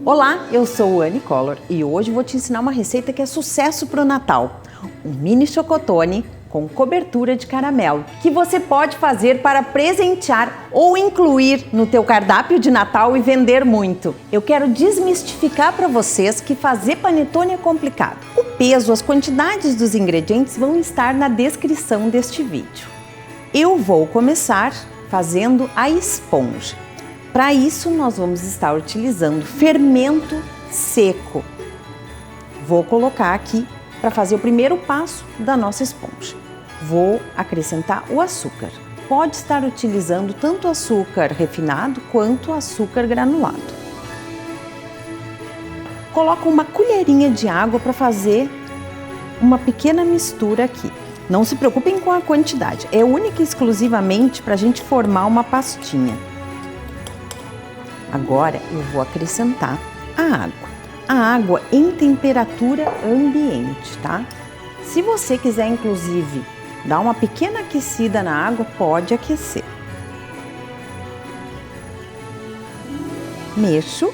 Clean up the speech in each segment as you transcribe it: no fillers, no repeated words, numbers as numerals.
Olá, eu sou Anne Collor e hoje vou te ensinar uma receita que é sucesso para o Natal. Um mini chocotone com cobertura de caramelo, que você pode fazer para presentear ou incluir no teu cardápio de Natal e vender muito. Eu quero desmistificar para vocês que fazer panetone é complicado. O peso, as quantidades dos ingredientes vão estar na descrição deste vídeo. Eu vou começar fazendo a esponja. Para isso, nós vamos estar utilizando fermento seco. Vou colocar aqui para fazer o primeiro passo da nossa esponja. Vou acrescentar o açúcar. Pode estar utilizando tanto açúcar refinado quanto açúcar granulado. Coloco uma colherinha de água para fazer uma pequena mistura aqui. Não se preocupem com a quantidade, é única e exclusivamente para a gente formar uma pastinha. Agora eu vou acrescentar a água. A água em temperatura ambiente, tá? Se você quiser, inclusive, dar uma pequena aquecida na água, pode aquecer. Mexo.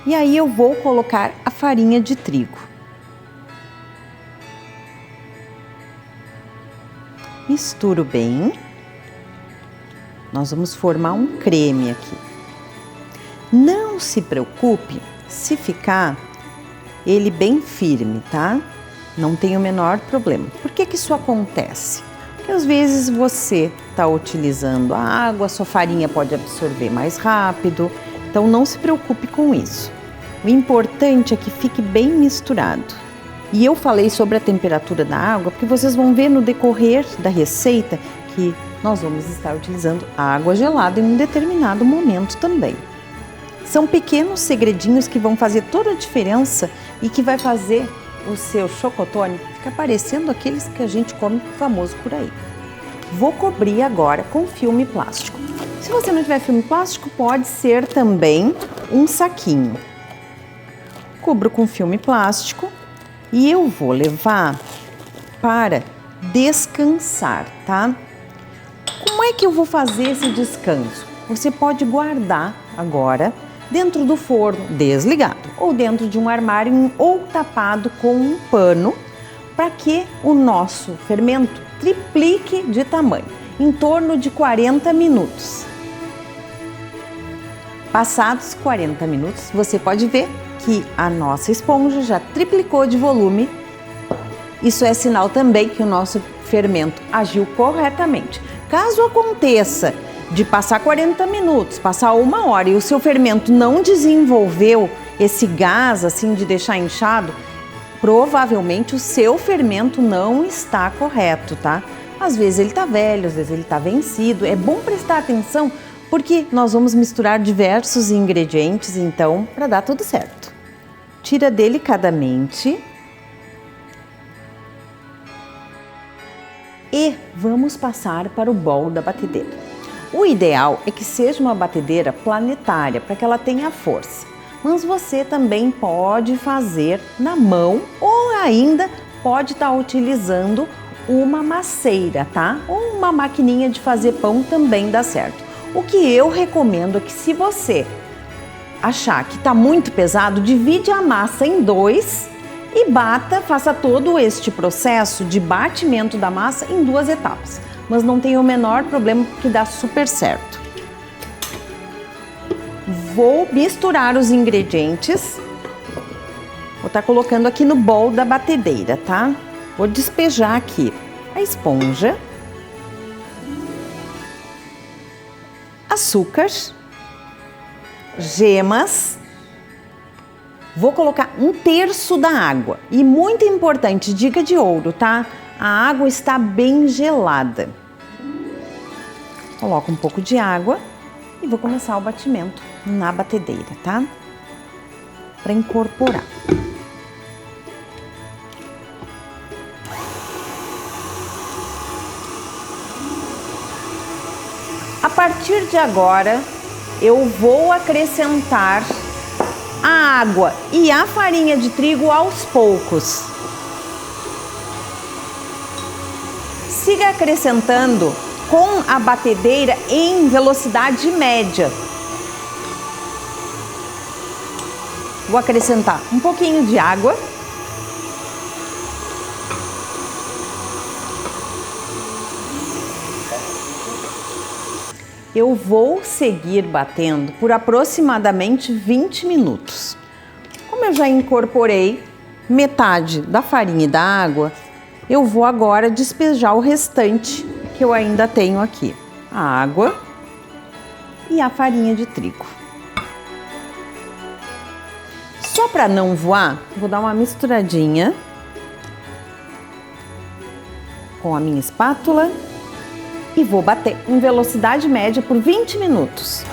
E aí eu vou colocar a farinha de trigo. Misturo bem. Nós vamos formar um creme aqui. Não se preocupe se ficar ele bem firme, tá? Não tem o menor problema. Por que isso acontece? Porque às vezes você está utilizando a água, sua farinha pode absorver mais rápido, então não se preocupe com isso. O importante é que fique bem misturado. E eu falei sobre a temperatura da água porque vocês vão ver no decorrer da receita que nós vamos estar utilizando água gelada em um determinado momento também. São pequenos segredinhos que vão fazer toda a diferença e que vai fazer o seu chocotone ficar parecendo aqueles que a gente come famoso por aí. Vou cobrir agora com filme plástico. Se você não tiver filme plástico, pode ser também um saquinho. Cubro com filme plástico e eu vou levar para descansar, tá? Como é que eu vou fazer esse descanso? Você pode guardar agora dentro do forno desligado ou dentro de um armário ou tapado com um pano para que o nosso fermento triplique de tamanho, em torno de 40 minutos. Passados 40 minutos, você pode ver que a nossa esponja já triplicou de volume. Isso é sinal também que o nosso fermento agiu corretamente. Caso aconteça de passar 40 minutos, passar 1 hora e o seu fermento não desenvolveu esse gás assim de deixar inchado, provavelmente o seu fermento não está correto, tá? Às vezes ele está velho, às vezes ele está vencido. É bom prestar atenção porque nós vamos misturar diversos ingredientes, então, para dar tudo certo. Tira delicadamente. E vamos passar para o bowl da batedeira. O ideal é que seja uma batedeira planetária, para que ela tenha força. Mas você também pode fazer na mão ou ainda pode estar utilizando uma masseira, tá? Ou uma maquininha de fazer pão também dá certo. O que eu recomendo é que se você achar que está muito pesado, divide a massa em 2 e bata, faça todo este processo de batimento da massa em 2 etapas. Mas não tem o menor problema porque dá super certo. Vou misturar os ingredientes. Vou estar colocando aqui no bowl da batedeira, tá? Vou despejar aqui a esponja, açúcar, gemas. Vou colocar 1/3 da água. E muito importante, dica de ouro, tá? A água está bem gelada. Coloco um pouco de água e vou começar o batimento na batedeira, tá? Para incorporar. A partir de agora, eu vou acrescentar a água e a farinha de trigo aos poucos. Siga acrescentando com a batedeira em velocidade média. Vou acrescentar um pouquinho de água. Eu vou seguir batendo por aproximadamente 20 minutos. Como eu já incorporei metade da farinha e da água, eu vou agora despejar o restante que eu ainda tenho aqui. A água e a farinha de trigo. Só para não voar, vou dar uma misturadinha com a minha espátula e vou bater em velocidade média por 20 minutos.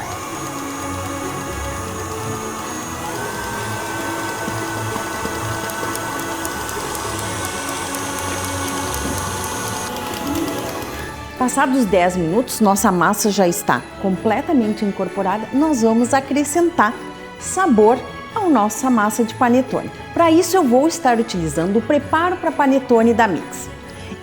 Passados 10 minutos, nossa massa já está completamente incorporada. Nós vamos acrescentar sabor à nossa massa de panetone. Para isso, eu vou estar utilizando o preparo para panetone da Mix.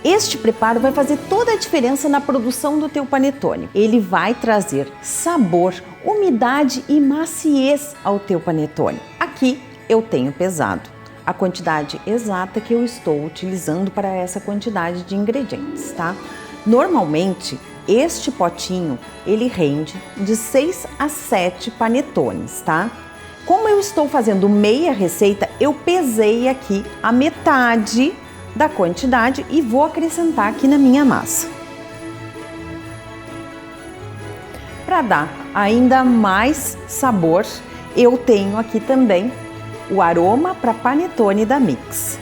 Este preparo vai fazer toda a diferença na produção do teu panetone. Ele vai trazer sabor, umidade e maciez ao teu panetone. Aqui eu tenho pesado a quantidade exata que eu estou utilizando para essa quantidade de ingredientes, tá? Normalmente, este potinho, ele rende de 6 a 7 panetones, tá? Como eu estou fazendo meia receita, eu pesei aqui a metade da quantidade e vou acrescentar aqui na minha massa. Para dar ainda mais sabor, eu tenho aqui também o aroma para panetone da Mix.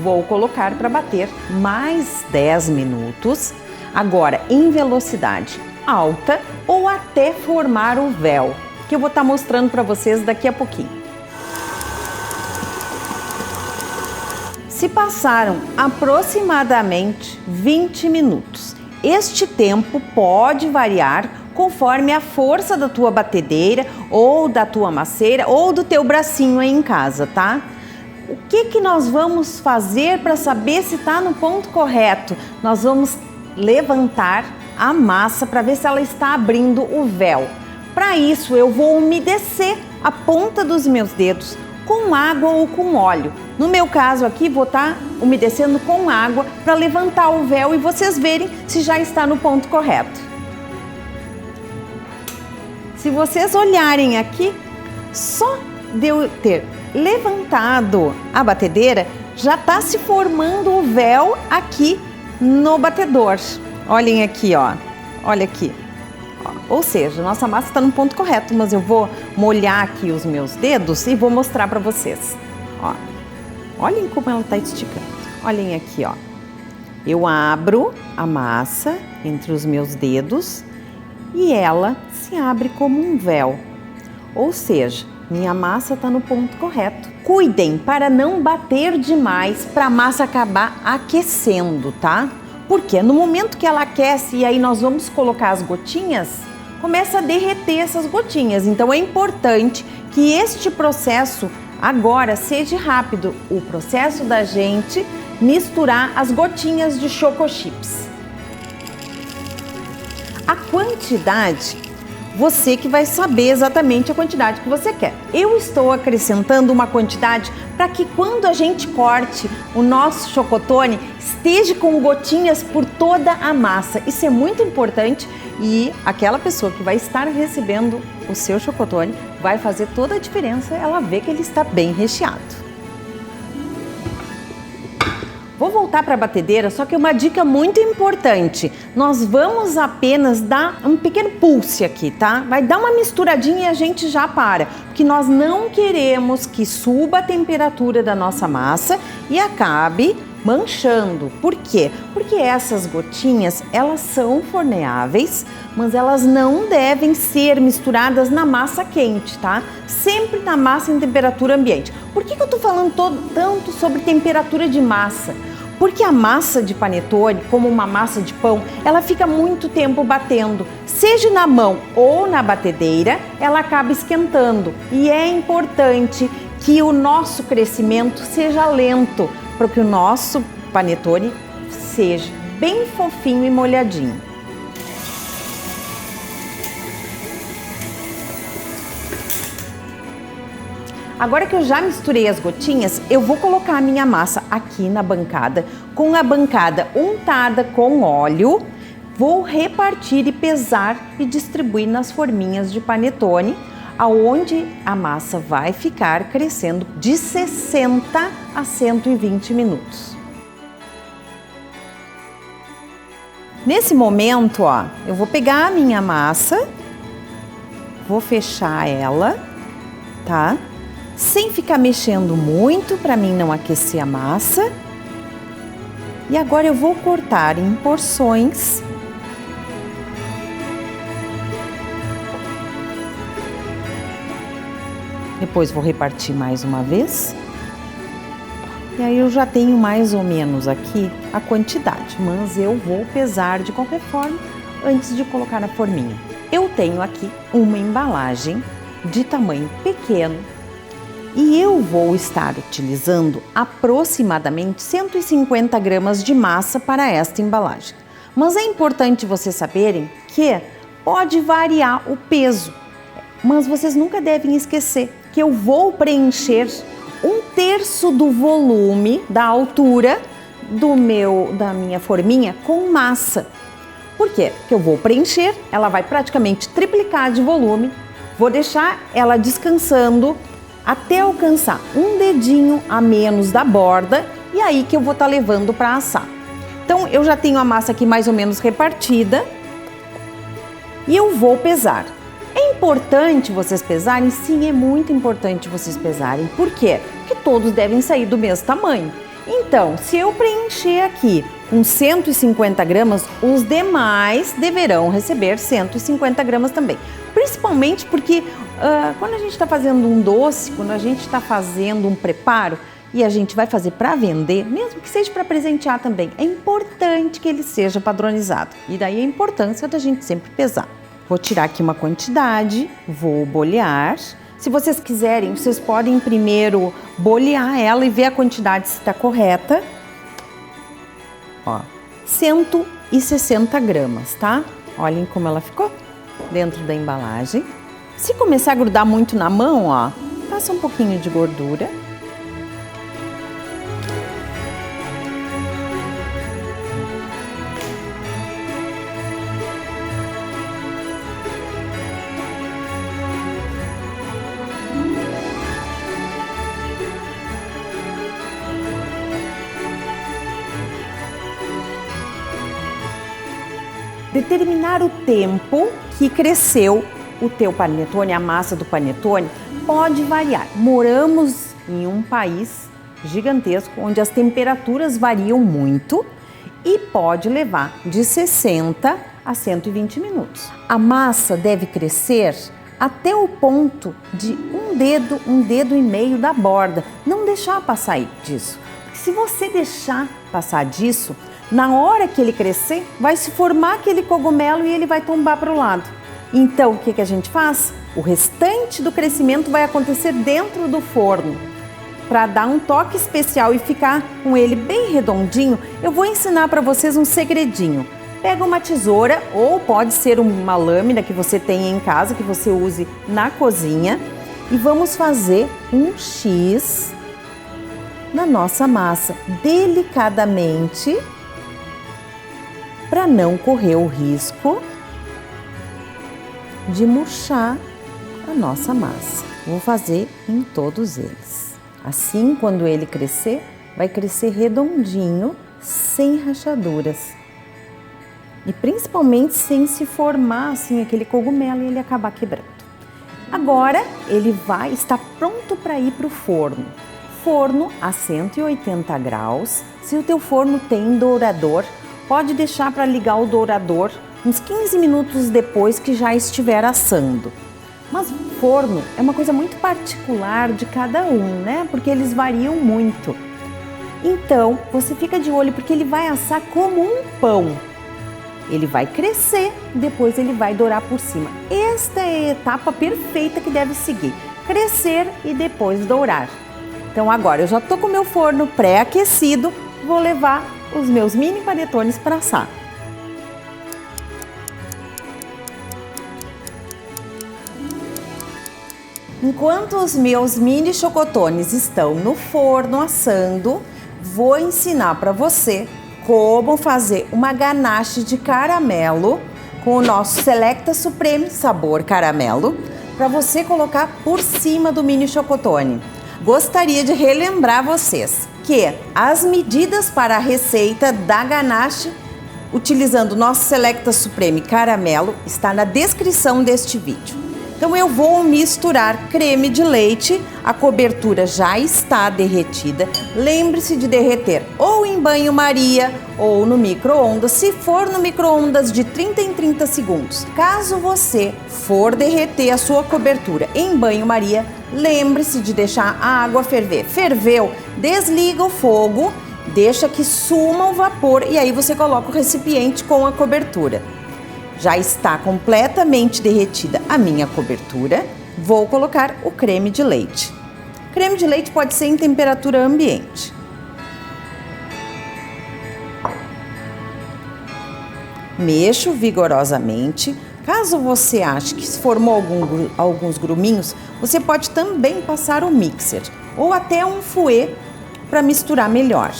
Vou colocar para bater mais 10 minutos, agora em velocidade alta ou até formar o véu, que eu vou estar mostrando para vocês daqui a pouquinho. Se passaram aproximadamente 20 minutos. Este tempo pode variar conforme a força da tua batedeira ou da tua maceira ou do teu bracinho aí em casa, tá? O que nós vamos fazer para saber se está no ponto correto? Nós vamos levantar a massa para ver se ela está abrindo o véu. Para isso, eu vou umedecer a ponta dos meus dedos com água ou com óleo. No meu caso aqui, vou estar umedecendo com água para levantar o véu e vocês verem se já está no ponto correto. Se vocês olharem aqui, só de eu ter levantado a batedeira, já está se formando o véu aqui no batedor. Olhem aqui, ó. Olha aqui. Ou seja, nossa massa está no ponto correto, mas eu vou molhar aqui os meus dedos e vou mostrar para vocês. Ó, olhem como ela está esticando. Olhem aqui, ó. Eu abro a massa entre os meus dedos e ela se abre como um véu. Ou seja, minha massa está no ponto correto. Cuidem para não bater demais para a massa acabar aquecendo, tá? Porque no momento que ela aquece e aí nós vamos colocar as gotinhas, começa a derreter essas gotinhas. Então é importante que este processo agora seja rápido. O processo da gente misturar as gotinhas de Choco Chips. A quantidade, você que vai saber exatamente a quantidade que você quer. Eu estou acrescentando uma quantidade para que quando a gente corte o nosso chocotone, esteja com gotinhas por toda a massa. Isso é muito importante e aquela pessoa que vai estar recebendo o seu chocotone vai fazer toda a diferença, ela vê que ele está bem recheado. Vou voltar para a batedeira, só que uma dica muito importante. Nós vamos apenas dar um pequeno pulse aqui, tá? Vai dar uma misturadinha e a gente já para. Porque nós não queremos que suba a temperatura da nossa massa e acabe manchando. Por quê? Porque essas gotinhas, elas são forneáveis, mas elas não devem ser misturadas na massa quente, tá? Sempre na massa em temperatura ambiente. Por que eu tô falando tanto sobre temperatura de massa? Porque a massa de panetone, como uma massa de pão, ela fica muito tempo batendo. Seja na mão ou na batedeira, ela acaba esquentando. E é importante que o nosso crescimento seja lento, para que o nosso panetone seja bem fofinho e molhadinho. Agora que eu já misturei as gotinhas, eu vou colocar a minha massa aqui na bancada, com a bancada untada com óleo. Vou repartir e pesar e distribuir nas forminhas de panetone, aonde a massa vai ficar crescendo de 60 a 120 minutos. Nesse momento, ó, eu vou pegar a minha massa, vou fechar ela, tá? Sem ficar mexendo muito para mim não aquecer a massa. E agora eu vou cortar em porções. Depois vou repartir mais uma vez. E aí eu já tenho mais ou menos aqui a quantidade, mas eu vou pesar de qualquer forma antes de colocar na forminha. Eu tenho aqui uma embalagem de tamanho pequeno e eu vou estar utilizando aproximadamente 150 gramas de massa para esta embalagem. Mas é importante vocês saberem que pode variar o peso, mas vocês nunca devem esquecer que eu vou preencher 1/3 do volume, da altura da minha forminha com massa. Por quê? Porque eu vou preencher, ela vai praticamente triplicar de volume, vou deixar ela descansando até alcançar um dedinho a menos da borda e aí que eu vou estar levando para assar. Então eu já tenho a massa aqui mais ou menos repartida e eu vou pesar. É importante vocês pesarem? Sim, é muito importante vocês pesarem. Por quê? Porque todos devem sair do mesmo tamanho. Então, se eu preencher aqui com 150 gramas, os demais deverão receber 150 gramas também. Principalmente porque quando a gente está fazendo um doce, quando a gente está fazendo um preparo e a gente vai fazer para vender, mesmo que seja para presentear também, é importante que ele seja padronizado. E daí a importância da gente sempre pesar. Vou tirar aqui uma quantidade, vou bolear. Se vocês quiserem, vocês podem primeiro bolear ela e ver a quantidade se está correta. Ó, 160 gramas, tá? Olhem como ela ficou dentro da embalagem. Se começar a grudar muito na mão, ó, passa um pouquinho de gordura. Determinar o tempo que cresceu o teu panetone, a massa do panetone, pode variar. Moramos em um país gigantesco, onde as temperaturas variam muito e pode levar de 60 a 120 minutos. A massa deve crescer até o ponto de um dedo e meio da borda. Não deixar passar disso. Porque se você deixar passar disso, na hora que ele crescer, vai se formar aquele cogumelo e ele vai tombar para o lado. Então, o que a gente faz? O restante do crescimento vai acontecer dentro do forno. Para dar um toque especial e ficar com ele bem redondinho, eu vou ensinar para vocês um segredinho. Pega uma tesoura ou pode ser uma lâmina que você tenha em casa, que você use na cozinha, e vamos fazer um X na nossa massa, delicadamente, para não correr o risco de murchar a nossa massa. Vou fazer em todos eles. Assim, quando ele crescer, vai crescer redondinho, sem rachaduras. E principalmente sem se formar assim aquele cogumelo e ele acabar quebrando. Agora ele está pronto para ir para o forno. Forno a 180 graus. Se o teu forno tem dourador, pode deixar para ligar o dourador uns 15 minutos depois que já estiver assando. Mas forno é uma coisa muito particular de cada um, né? Porque eles variam muito. Então, você fica de olho porque ele vai assar como um pão. Ele vai crescer, depois ele vai dourar por cima. Esta é a etapa perfeita que deve seguir. Crescer e depois dourar. Então agora eu já estou com o meu forno pré-aquecido, vou levar os meus mini panetones para assar. Enquanto os meus mini chocotones estão no forno assando, vou ensinar para você como fazer uma ganache de caramelo com o nosso Selecta Supreme sabor caramelo, para você colocar por cima do mini chocotone. Gostaria de relembrar vocês que as medidas para a receita da ganache utilizando o nosso Selecta Supreme caramelo está na descrição deste vídeo. Então eu vou misturar creme de leite, a cobertura já está derretida. Lembre-se de derreter ou em banho-maria ou no micro-ondas, se for no micro-ondas de 30 em 30 segundos. Caso você for derreter a sua cobertura em banho-maria, lembre-se de deixar a água ferver. Ferveu, desliga o fogo, deixa que suma o vapor e aí você coloca o recipiente com a cobertura. Já está completamente derretida a minha cobertura, vou colocar o creme de leite. Creme de leite pode ser em temperatura ambiente. Mexo vigorosamente. Caso você ache que se formou alguns gruminhos, você pode também passar o mixer ou até um fouet para misturar melhor.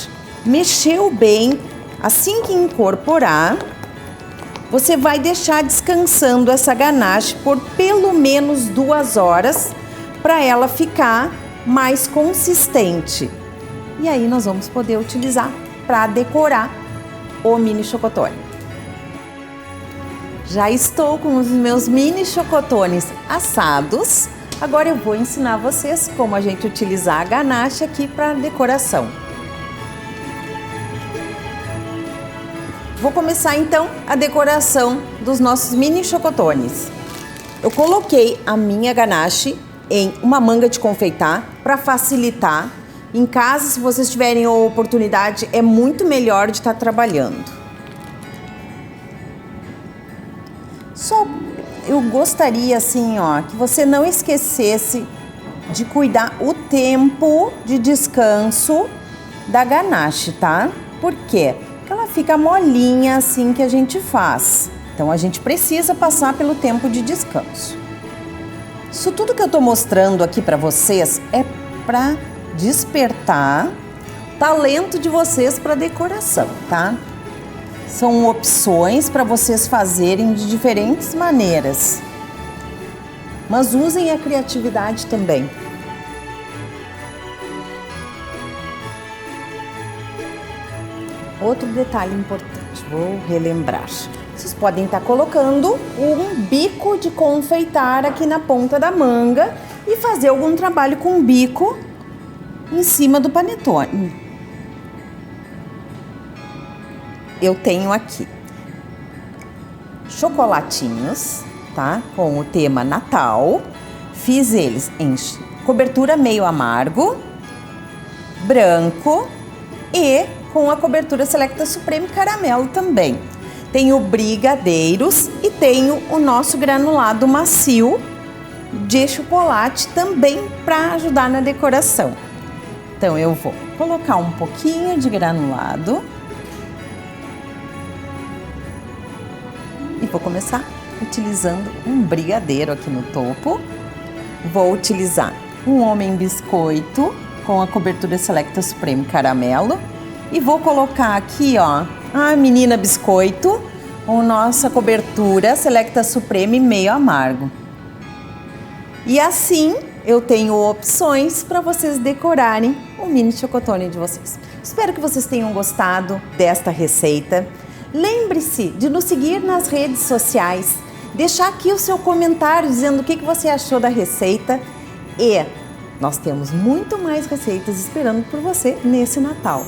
Mexeu bem, assim que incorporar, você vai deixar descansando essa ganache por pelo menos 2 horas para ela ficar mais consistente. E aí nós vamos poder utilizar para decorar o mini chocotone. Já estou com os meus mini chocotones assados. Agora eu vou ensinar vocês como a gente utilizar a ganache aqui para decoração. Vou começar então a decoração dos nossos mini chocotones. Eu coloquei a minha ganache em uma manga de confeitar para facilitar. Em casa, se vocês tiverem a oportunidade, é muito melhor de estar trabalhando. Só eu gostaria assim, ó, que você não esquecesse de cuidar o tempo de descanso da ganache, tá? Por quê? Porque ela fica molinha assim que a gente faz. Então a gente precisa passar pelo tempo de descanso. Isso tudo que eu tô mostrando aqui para vocês é para despertar o talento de vocês para decoração, tá? São opções para vocês fazerem de diferentes maneiras. Mas usem a criatividade também. Outro detalhe importante, vou relembrar. Vocês podem estar colocando um bico de confeitar aqui na ponta da manga e fazer algum trabalho com bico em cima do panetone. Eu tenho aqui chocolatinhos, tá? Com o tema Natal. Fiz eles em cobertura meio amargo, branco e com a cobertura Selecta Supreme caramelo também. Tenho brigadeiros e tenho o nosso granulado macio de chocolate também para ajudar na decoração. Então eu vou colocar um pouquinho de granulado e vou começar utilizando um brigadeiro aqui no topo. Vou utilizar um homem biscoito com a cobertura Selecta Supreme caramelo. E vou colocar aqui, ó, a menina biscoito com nossa cobertura Selecta Supreme meio amargo. E assim eu tenho opções para vocês decorarem o mini chocotone de vocês. Espero que vocês tenham gostado desta receita. Lembre-se de nos seguir nas redes sociais, deixar aqui o seu comentário dizendo o que você achou da receita e nós temos muito mais receitas esperando por você nesse Natal.